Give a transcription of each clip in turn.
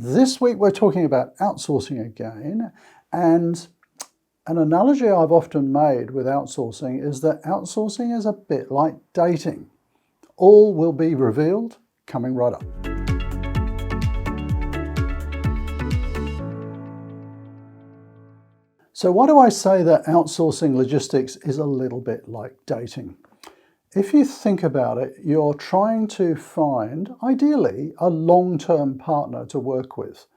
This week we're talking about outsourcing again, and an analogy I've often made with outsourcing is that outsourcing is a bit like dating. All will be revealed coming right up. So why do I say that outsourcing logistics is a little bit like dating? If you think about it, you're trying to find, ideally, a long-term partner to work with.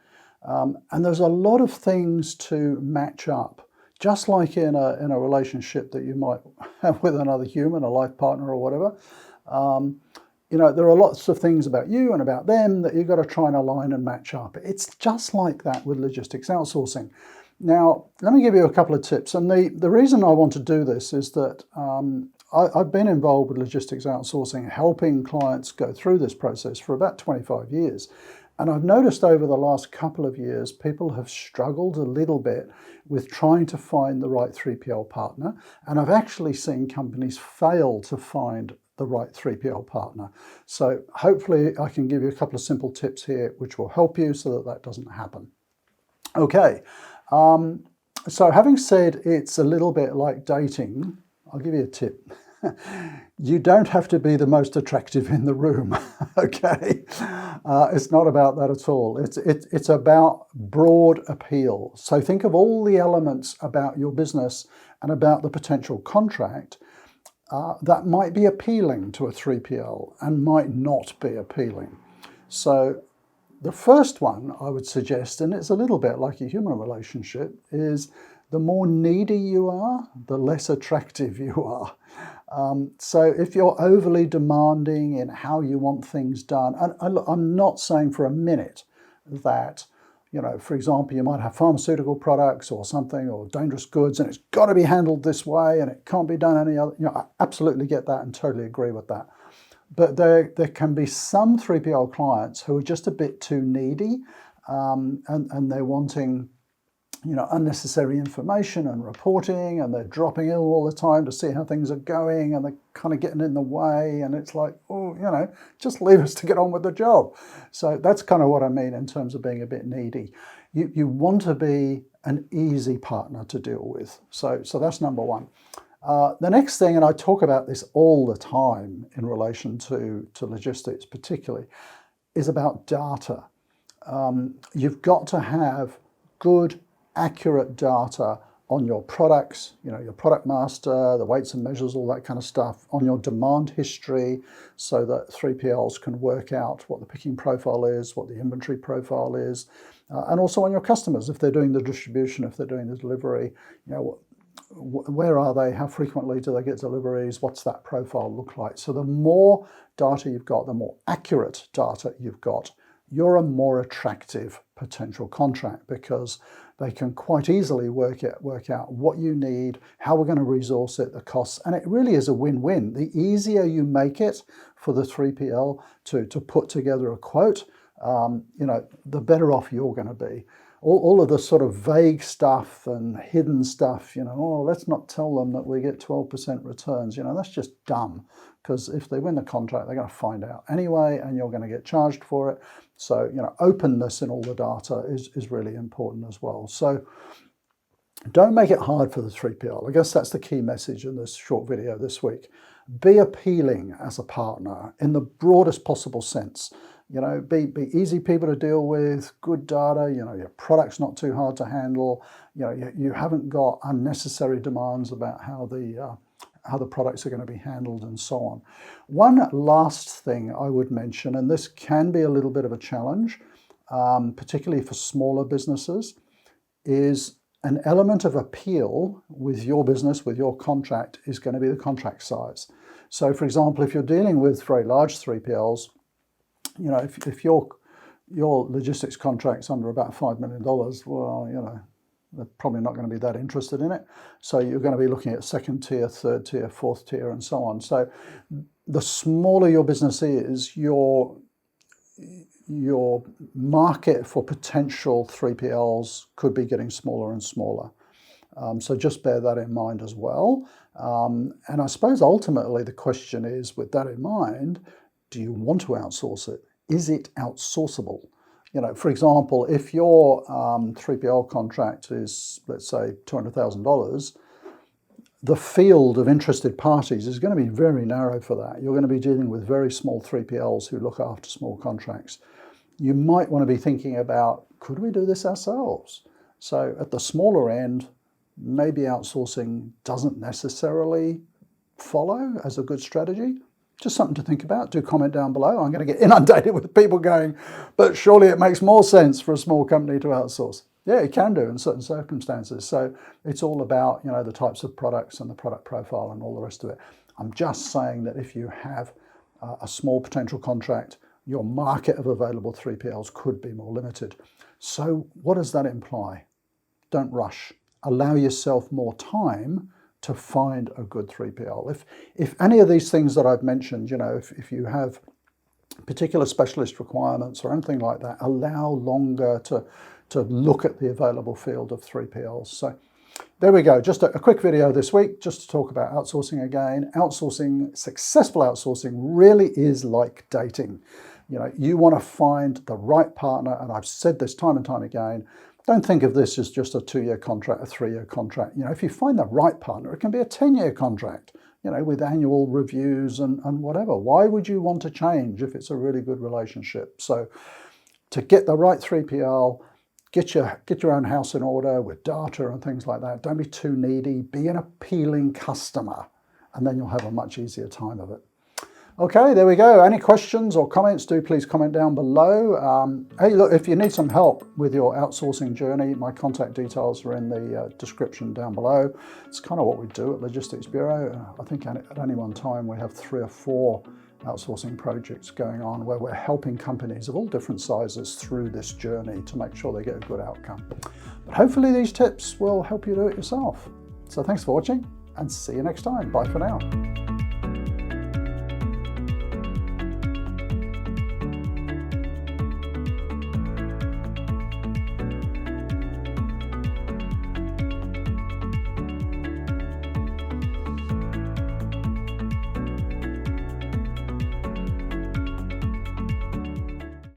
And there's a lot of things to match up, just like in a relationship that you might have with another human, a life partner or whatever. There are lots of things about you and about them that you've got to try and align and match up. It's just like that with logistics outsourcing. Now, let me give you a couple of tips. And the reason I want to do this is that I've been involved with logistics outsourcing, helping clients go through this process for about 25 years. And I've noticed over the last couple of years, people have struggled a little bit with trying to find the right 3PL partner. And I've actually seen companies fail to find the right 3PL partner. So hopefully I can give you a couple of simple tips here, which will help you so that that doesn't happen. Okay. So having said it's a little bit like dating, I'll give you a tip. You don't have to be the most attractive in the room, okay? It's not about that at all. It's about broad appeal. So think of all the elements about your business and about the potential contract that might be appealing to a 3PL and might not be appealing. So the first one I would suggest, and it's a little bit like a human relationship, is the more needy you are, the less attractive you are. So if you're overly demanding in how you want things done, and I'm not saying for a minute that, for example, you might have pharmaceutical products or something or dangerous goods and it's got to be handled this way and it can't be done any other. I absolutely get that and totally agree with that. But there can be some 3PL clients who are just a bit too needy and they're wanting unnecessary information and reporting, and they're dropping in all the time to see how things are going, and they're kind of getting in the way, and it's like, just leave us to get on with the job. So that's kind of what I mean in terms of being a bit needy. You want to be an easy partner to deal with. So that's number one. The next thing, and I talk about this all the time in relation to logistics particularly, is about data. You've got to have good, accurate data on your products, your product master, the weights and measures, all that kind of stuff, on your demand history, so that 3PLs can work out what the picking profile is, what the inventory profile is, and also on your customers, if they're doing the distribution, if they're doing the delivery, where are they, how frequently do they get deliveries, what's that profile look like? So the more data you've got, the more accurate data you've got, you're a more attractive potential contract, because they can quite easily work out what you need, how we're going to resource it, the costs, and it really is a win-win. The easier you make it for the 3PL to put together a quote, the better off you're going to be. All of the sort of vague stuff and hidden stuff, let's not tell them that we get 12% returns, that's just dumb, because if they win the contract, they're going to find out anyway, and you're going to get charged for it. So, openness in all the data is really important as well. So don't make it hard for the 3PL. I guess that's the key message in this short video this week. Be appealing as a partner in the broadest possible sense. Be easy people to deal with, good data, your product's not too hard to handle, you haven't got unnecessary demands about how the products are going to be handled and so on. One last thing I would mention, and this can be a little bit of a challenge, particularly for smaller businesses, is an element of appeal with your business, with your contract, is going to be the contract size. So for example, if you're dealing with very large 3PLs, if your logistics contract's under about $5 million, well, they're probably not going to be that interested in it. So you're going to be looking at second tier, third tier, fourth tier, and so on. So the smaller your business is, your market for potential 3PLs could be getting smaller and smaller. So just bear that in mind as well. And I suppose ultimately the question is, with that in mind, do you want to outsource it? Is it outsourceable? For example, if your 3PL contract is, let's say, $200,000, the field of interested parties is going to be very narrow for that. You're going to be dealing with very small 3PLs who look after small contracts. You might want to be thinking about, could we do this ourselves? So at the smaller end, maybe outsourcing doesn't necessarily follow as a good strategy. Just something to think about. Do comment down below. I'm going to get inundated with people going, but surely it makes more sense for a small company to outsource. Yeah, it can do in certain circumstances. So it's all about, the types of products and the product profile and all the rest of it. I'm just saying that if you have a small potential contract, your market of available 3PLs could be more limited. So what does that imply? Don't rush. Allow yourself more time to find a good 3PL. If any of these things that I've mentioned, if you have particular specialist requirements or anything like that, allow longer to look at the available field of 3PLs. So there we go. Just a quick video this week, just to talk about outsourcing again. Successful outsourcing really is like dating. You want to find the right partner, and I've said this time and time again. Don't think of this as just a 2-year contract, a 3-year contract. If you find the right partner, it can be a 10-year contract, with annual reviews and whatever. Why would you want to change if it's a really good relationship? So to get the right 3PL, get your own house in order with data and things like that. Don't be too needy. Be an appealing customer, and then you'll have a much easier time of it. Okay, there we go. Any questions or comments, do please comment down below. Hey, look, if you need some help with your outsourcing journey, my contact details are in the description down below. It's kind of what we do at Logistics Bureau. I think at any one time we have 3 or 4 outsourcing projects going on where we're helping companies of all different sizes through this journey to make sure they get a good outcome. But hopefully these tips will help you do it yourself. So thanks for watching, and see you next time. Bye for now.